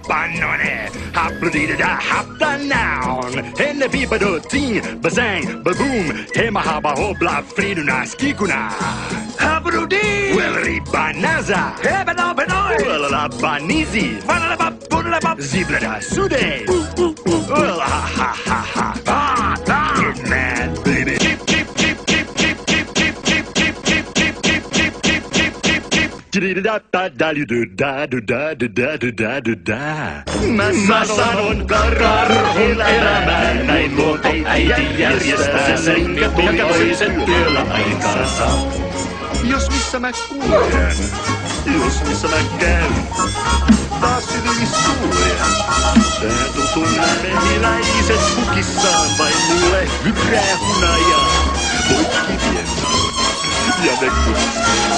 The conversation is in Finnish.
Pannone, hapludida hapta noun. Henne bibado ting, bazang, baboom. Hema haba hobla friduna skikuna. Hapludi, welri banaza. Hebeno benoi, welala banizi. Vanalaba bunalaba ziblada sude. Well ha ha ha ha. Ah, get mad, baby. Cheep, cheep, cheep, cheep, cheep, cheep, cheep, cheep, cheep, cheep, cheep, cheep, cheep, cheep, cheep, cheep, cheep. Mä sanon karhun elämään, näin luo äiti järjestää sen toivoisen työllä aikansa. Jos missä mä kuljen, jos missä mä käyn, taas sytymissuuja. Tää tutun mehiläiset pukissaan vain mulle hyprää hunajaa. Poikki vien ja ne kutsuu.